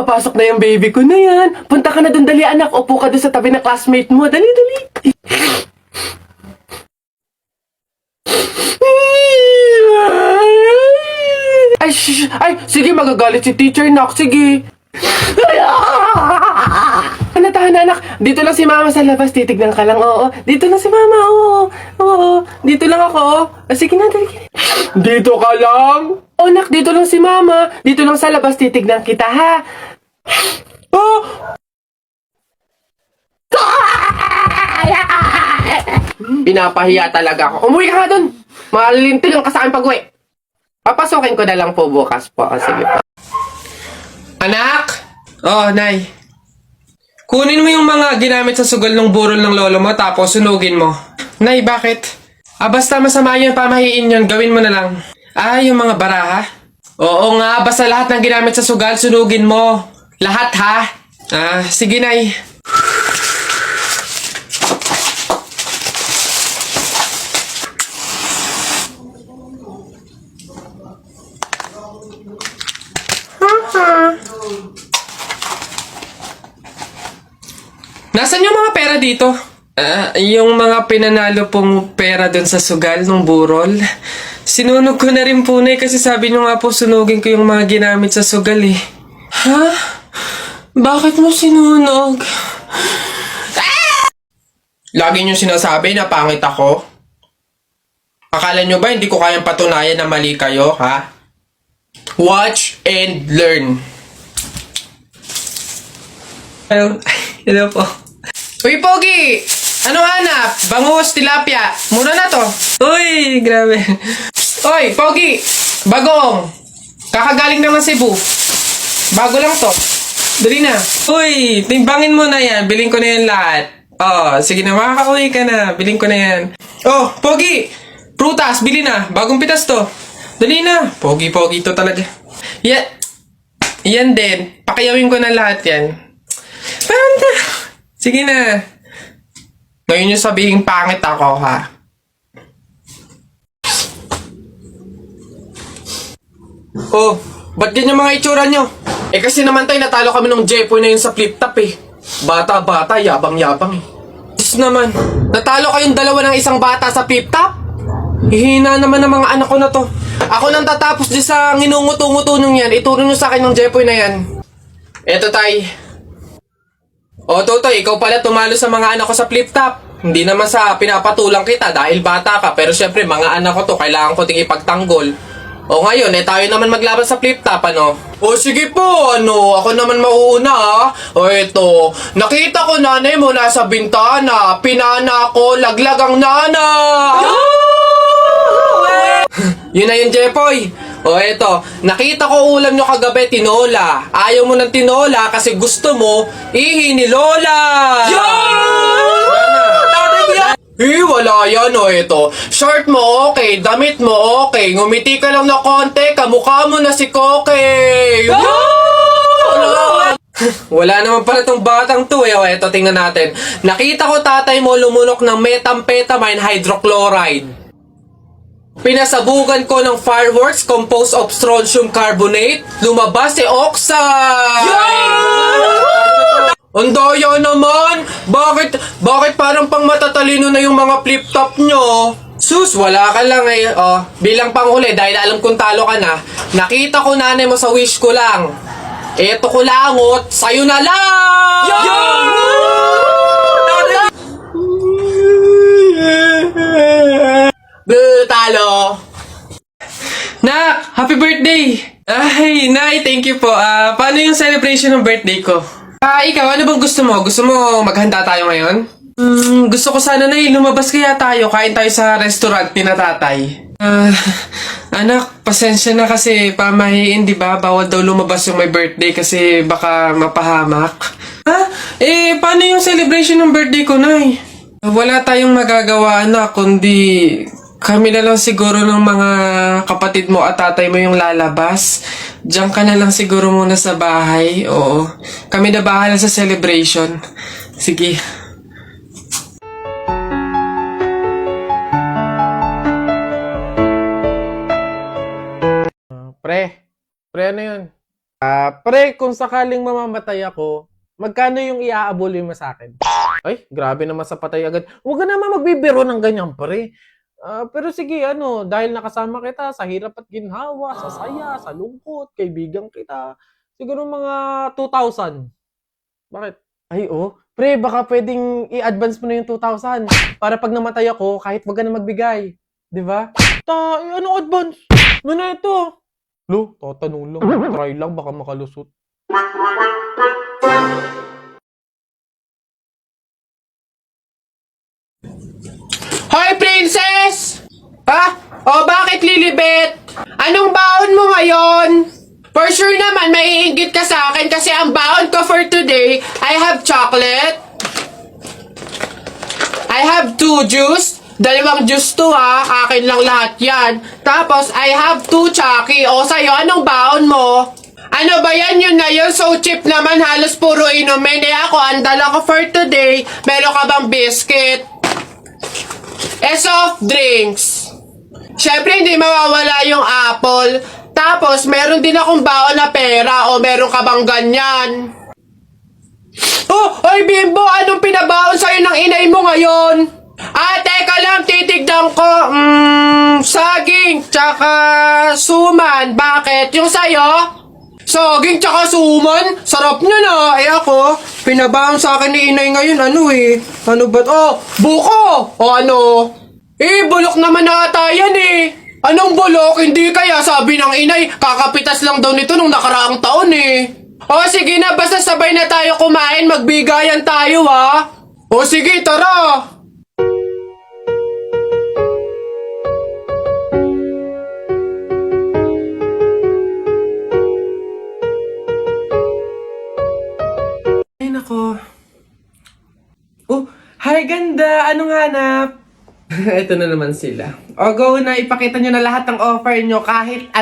papasok na yung baby ko na yan. Punta ka na dun, dali anak. Upo ka dun sa tabi ng classmate mo. Dali, dali. Ay, shh, ay, sige, magagalit si teacher, nak. Sige. Ano tayo, anak? Dito lang si mama sa labas. Titignan ka lang, oo. Dito lang si mama, oo. Oo, dito lang ako. Sige na, dali. Dito ka lang? Oh, nak, dito lang si mama. Dito lang sa labas, titignan kita, ha? Oh! Pinapahiya talaga ako. Umuwi ka nga dun. Malilintil lang ka sa akin pag-uwi. Papasukin ko na lang po bukas po. Sige po. Anak! Oh, Nay. Kunin mo yung mga ginamit sa sugal ng burol ng lolo mo tapos sunugin mo. Nay, bakit? Basta masama yun, pamahiin yun. Gawin mo na lang. Yung mga baraha? Oo nga, basta lahat ng ginamit sa sugal, sunugin mo. Lahat, ha? Sige, Nay. Nasaan yung mga pera dito? Yung mga pinanalo pong pera dun sa sugal ng burol. Sinunog ko na rin po na kasi sabi nyo nga po sunugin ko yung mga ginamit sa sugal eh. Ha? Bakit mo sinunog? Lagi nyo sinasabi na pangit ako? Akala nyo ba hindi ko kayang patunayan na mali kayo, ha? Watch and learn. Hello po. Uy, Pogi! Ano hanap? Bangus, tilapia. Mura na to. Uy, grabe. Uy, Pogi! Bagong! Kakagaling naman Cebu. Bago lang to. Dali na. Uy, timbangin mo na yan. Biling ko na yan lahat. Sige na, makakauwi ka na. Biling ko na yan. Oh, Pogi! Prutas, bili na. Bagong pitas to. Dali na. Pogi-pogi to talaga. Yan din. Pakiyawin ko na lahat yan. Sige na. Ngayon yung sabihin pangit ako, ha? Oh, ba't ganyan mga itsura nyo? Kasi naman tayo natalo kami ng Jepoy na yun sa flip-top eh. Bata-bata, yabang-yabang eh. Diyos naman, natalo kayong dalawa ng isang bata sa flip-top? Hihina naman ng mga anak ko na to. Ako nang tatapos di sa nginunguto-nguto nyo yan. Ituro nyo sa akin ng Jepoy na yan. Eto tay. Totoy, ikaw pala tumalo sa mga anak ko sa flip-top. Hindi naman sa pinapatulang kita dahil bata ka. Pero syempre, mga anak ko to, kailangan ko ting ipagtanggol. Ngayon, tayo naman maglaban sa flip-top, ano? Sige po, ako naman mauuna, ha? Eto, nakita ko nanay mo nasa bintana. Pinana ko, laglag ang nana. Yun na yun, Jepoy. Eto, nakita ko ulam nyo kagabi, tinola. Ayaw mo ng tinola kasi gusto mo ihi ni Lola. Wala yan, eto. Short mo okay, damit mo okay. Ngumiti ka lang na konti, kamukha mo na si Koke. Wala naman pala tong batang to, eto, tingnan natin. Nakita ko tatay mo lumunok ng methamphetamine hydrochloride. Pinasabugan ko ng fireworks composed of strontium carbonate. Lumabas si oxide! Ang daya naman! Bakit parang pang matatalino na yung mga flip-top nyo? Sus, wala ka lang eh. Bilang panghuli, dahil alam kong talo ka na, nakita ko nanay mo sa wish ko lang. Eto ko langot, sa'yo na lang! Talo! Nak! Happy birthday! Ay, Nay, thank you po. Paano yung celebration ng birthday ko? Ikaw, ano bang gusto mo? Gusto mo maghanda tayo ngayon? Gusto ko sana, Nay, lumabas kaya tayo. Kain tayo sa restaurant ni na tatay. Anak, pasensya na kasi pamahiin, di ba? Bawal daw lumabas yung may birthday kasi baka mapahamak. Paano yung celebration ng birthday ko, Nay? Wala tayong magagawa, anak, kundi kami na lang siguro ng mga kapatid mo at tatay mo yung lalabas. Diyan ka na lang siguro muna sa bahay. Oo. Kami na bahala sa celebration. Sige. Pre ano yun? Pre, kung sakaling mamamatay ako, magkano yung iaabuli mo sa akin? Ay, grabe naman sa patay agad. Huwag ka naman magbibiro ng ganyan, pre. Pero sige, dahil nakasama kita sa hirap at ginhawa, sa saya, sa lungkot, kaibigan kita, siguro mga 2,000. Bakit? Ay, oh. Pre, baka pwedeng i-advance mo na yung 2,000 para pag namatay ako, kahit wag ka na magbigay. Di ba? Ano advance? Ano na ito? Lo, tatanong lang. Try lang, baka makalusot. Hoy, princess! Ha? O, bakit lilibet? Anong baon mo ngayon? For sure naman, maiinggit ka sa akin kasi ang baon ko for today, I have chocolate. I have 2 juice. Dalawang juice to ha. Akin lang lahat yan. Tapos, I have 2 Chucky. O, sa'yo, anong baon mo? Ano ba yan? Yun na yun. So cheap naman. Halos puro inumin. Eh ako, ang dala ko for today. Meron ka bang biscuit? Soft drinks. Siyempre, hindi mawawala yung apple. Tapos, meron din akong baon na pera. O, meron ka bang ganyan? Oh, oy Bimbo, anong pinabaon sa'yo ng inay mo ngayon? Teka lang, titignan ko. Saging, tsaka suman. Bakit? Yung sa'yo? Saging tsaka suman? Sarap niya na. Eh ako, pinabaon sa akin ni inay ngayon. Ano ba? Oh, buko! O ano? Bulok naman ata yan eh. Anong bulok? Hindi kaya sabi ng inay, kakapitas lang daw nito nung nakaraang taon eh. O sige na, basta sabay na tayo kumain, magbigayan tayo ha. O sige, tara. Ay nako. Oh, hi ganda! Anong hanap? Ito na naman sila. O go na, ipakita nyo na lahat ng offer nyo kahit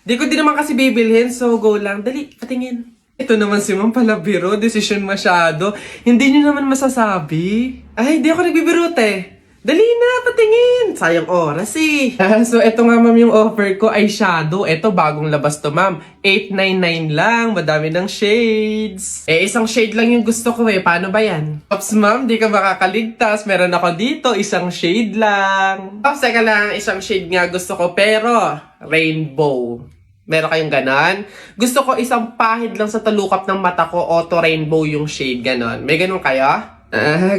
Di ko din naman kasi bibilhin, so go lang. Dali, patingin. Ito naman si Ma'am Palabiro, decision masyado. Hindi nyo naman masasabi. Ay, di ako nagbibiro te. Dali na, patingin. Sayang oras eh. So, ito nga ma'am yung offer ko ay shadow. Ito, bagong labas to ma'am. 899 lang. Madami ng shades. Isang shade lang yung gusto ko eh. Paano ba yan? Ops ma'am, di ka makakaligtas. Meron ako dito, isang shade lang. Ops, teka lang. Isang shade nga gusto ko. Pero, rainbow. Meron kayong ganon? Gusto ko isang pahid lang sa talukap ng mata ko. Auto rainbow yung shade, ganon. May ganon kayo?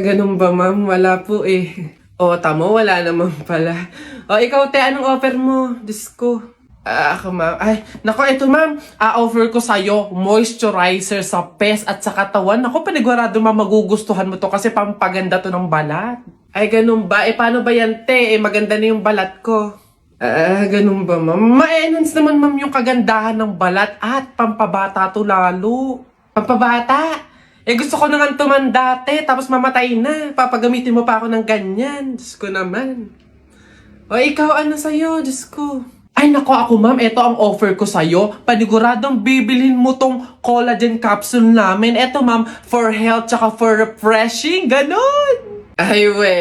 Ganon ba ma'am? Wala po eh. O, tamo, wala naman pala. O, ikaw, te, anong offer mo? Diyos ko. Ako, ma'am. Ay, nako, ito, ma'am. Offer ko sa'yo, moisturizer sa pes at sa katawan. Nako, panigurado, ma'am, magugustuhan mo to kasi pampaganda to ng balat. Ay, ganun ba? Paano ba yan, te? Maganda na yung balat ko. Ganun ba, ma'am? Ma-enhance naman, ma'am, yung kagandahan ng balat at pampabata to lalo. Pampabata? Gusto ko naman tumanda, te, tapos mamatay na. Papagamitin mo pa ako ng ganyan. Diyos ko naman. O, ikaw, ano sa'yo? Diyos ko. Ay, nako ako, ma'am. Ito ang offer ko sa'yo. Paniguradong bibilhin mo tong collagen capsule namin. Ito, ma'am, for health tsaka for refreshing. Ganon. Ay, we.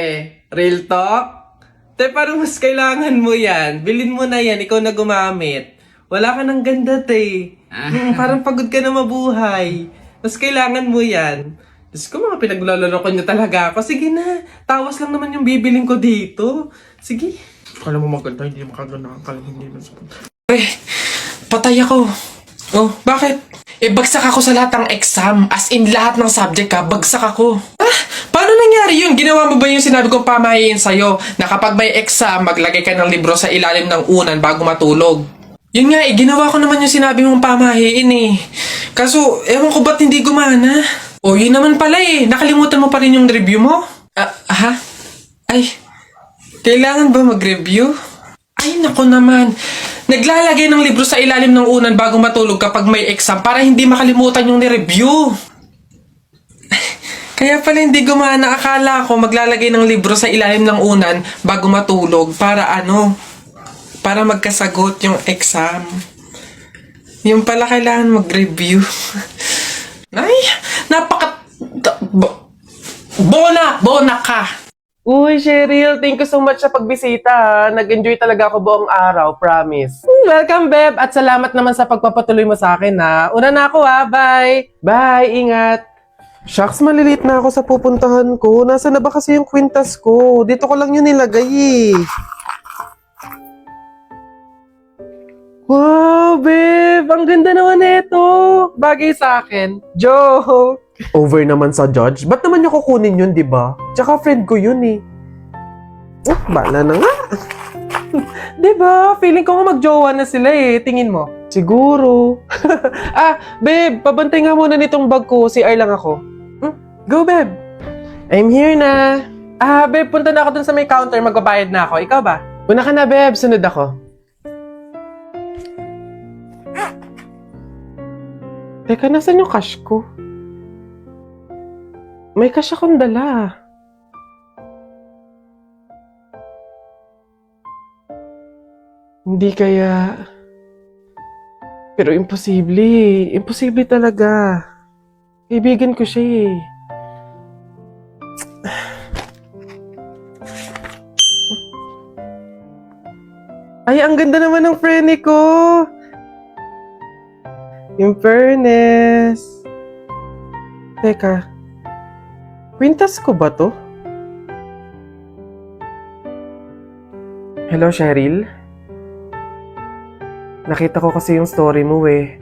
Real talk? Te, parang mas kailangan mo yan. Bilhin mo na yan. Ikaw na gumamit. Wala ka ng ganda, te. Parang pagod ka na mabuhay. Mas kailangan mo yan. Diyos ko, mga pinaglalaro ko niyo talaga ako. Sige na, tawas lang naman yung bibiling ko dito. Sige. Kala mo maganda, hindi makaganda. Kala hindi mo patay ako. Oh, bakit? Bagsak ako sa lahat ng exam. As in, lahat ng subject bagsak ako. Paano nangyari yun? Ginawa mo ba yung sinabi kong pamahiin sa'yo na kapag may exam, maglagay ka ng libro sa ilalim ng unan bago matulog? Yun nga ginawa ko naman yung sinabi mong pamahiin eh. Kaso, ewan ko ba't hindi gumana? O, yun naman pala eh. Nakalimutan mo pa rin yung review mo? Ay, kailangan ba mag-review? Ay, nako naman. Naglalagay ng libro sa ilalim ng unan bago matulog kapag may exam para hindi makalimutan yung ni-review. Kaya pala hindi gumana. Akala ko maglalagay ng libro sa ilalim ng unan bago matulog para para magkasagot yung exam. Yung pala kailangan mag-review. Ay, Bona ka. Uy, Cheryl, thank you so much sa pagbisita. Ha. Nag-enjoy talaga ako buong araw, promise. Welcome, Beb, at salamat naman sa pagpapatuloy mo sa akin, ha. Una na ako, ha. Bye. Bye, ingat. Shucks, maliliit na ako sa pupuntahan ko. Nasaan na ba kasi yung kwintas ko? Dito ko lang yun nilagay, eh. Wow, babe! Ang ganda naman nito! Bagay sa akin. Joke! Over naman sa judge. Ba't naman niya kukunin yun, di ba? Tsaka friend ko yun eh. Bala na nga. Di ba? Feeling ko nga magjowa na sila eh. Tingin mo. Siguro. Babe, pabantay nga muna nitong bag ko. CR lang ako. Go, babe. I'm here na. Babe, punta na ako dun sa may counter. Magbabayad na ako. Ikaw ba? Una ka na, babe. Sunod ako. Teka, nasan yung cash ko? May cash akong dala. Hindi kaya... Pero imposible. Imposible talaga. Kaibigan ko siya eh. Ay, ang ganda naman ng frene ko. In fairness. Teka. Kwintas ko ba to? Hello, Cheryl? Nakita ko kasi yung story mo eh.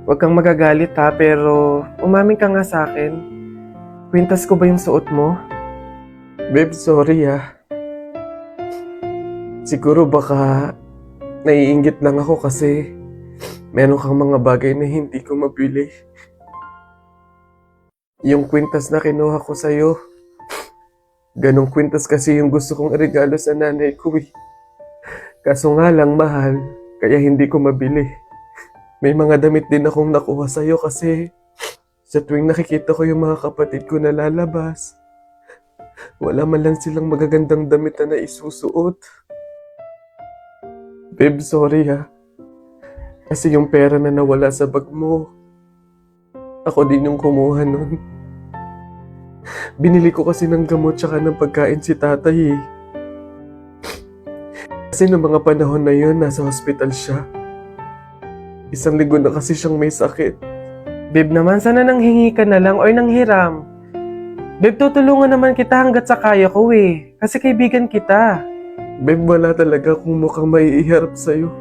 Huwag kang magagalit ha, pero umamin ka nga sa akin. Kwintas ko ba yung suot mo? Babe, sorry ah. Siguro baka naiinggit lang ako kasi meron kang mga bagay na hindi ko mabili. Yung kwintas na kinuha ko sa'yo, ganong kwintas kasi yung gusto kong regalo sa nanay ko eh. Kaso nga lang mahal, kaya hindi ko mabili. May mga damit din akong nakuha sa'yo kasi sa tuwing nakikita ko yung mga kapatid ko na lalabas, wala man lang silang magagandang damit na isusuot. Babe, sorry ha. Kasi yung pera na nawala sa bag mo, ako din yung kumuha nun. Binili ko kasi ng gamot tsaka ng pagkain si tatay eh. Kasi noong mga panahon na yun, nasa hospital siya. 1 linggo na kasi siyang may sakit. Babe naman, sana nanghingi ka na lang or nanghiram. Babe, tutulungan naman kita hanggat sa kaya ko eh. Kasi kaibigan kita. Babe, wala talaga akong mukhang maiiharap sa'yo.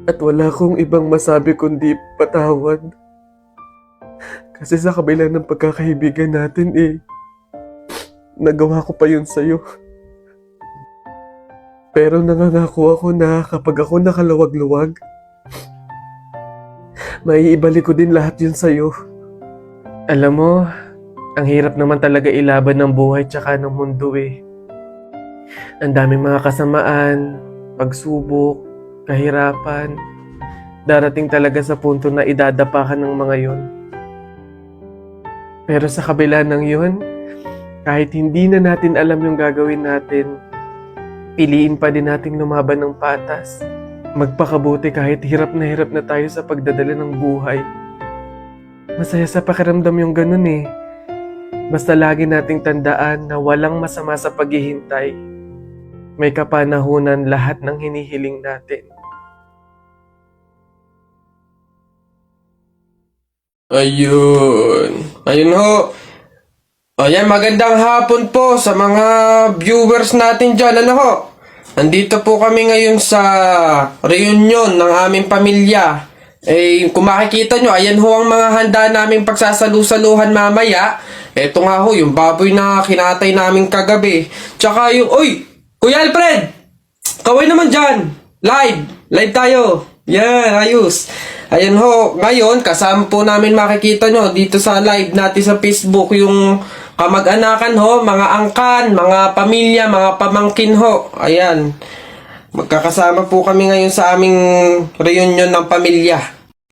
At wala akong ibang masabi kundi patawad. Kasi sa kabila ng pagkakaibigan natin eh, nagawa ko pa yun sa'yo. Pero nangangako ako na kapag ako nakaluwag-luwag, maiibalik ko din lahat yun sa'yo. Alam mo, ang hirap naman talaga ilaban ng buhay tsaka ng mundo eh. Ang daming mga kasamaan, pagsubok, kahirapan. Darating talaga sa punto na idadapa ka ng mga yun. Pero sa kabila ng yun, kahit hindi na natin alam yung gagawin natin, piliin pa din nating lumaban ng patas. Magpakabuti kahit hirap na tayo sa pagdadala ng buhay. Masaya sa pakiramdam yung ganun eh. Basta lagi nating tandaan na walang masama sa paghihintay. May kapanahunan lahat ng hinihiling natin. Ayun. Ayun ho. Ayan, magandang hapon po sa mga viewers natin dyan. Ano ho? Nandito po kami ngayon sa reunion ng aming pamilya. Kung makikita nyo, ayan ho ang mga handa naming pagsasalu-saluhan mamaya. Eto nga ho, yung baboy na kinatay namin kagabi. Tsaka yung, uy! Kuya Alfred! Kaway naman dyan! Live tayo! Yan, ayos! Ayan ho, ngayon, kasama po namin makikita nyo dito sa live natin sa Facebook yung kamag-anakan ho, mga angkan, mga pamilya, mga pamangkin ho. Ayan. Magkakasama po kami ngayon sa aming reunion ng pamilya.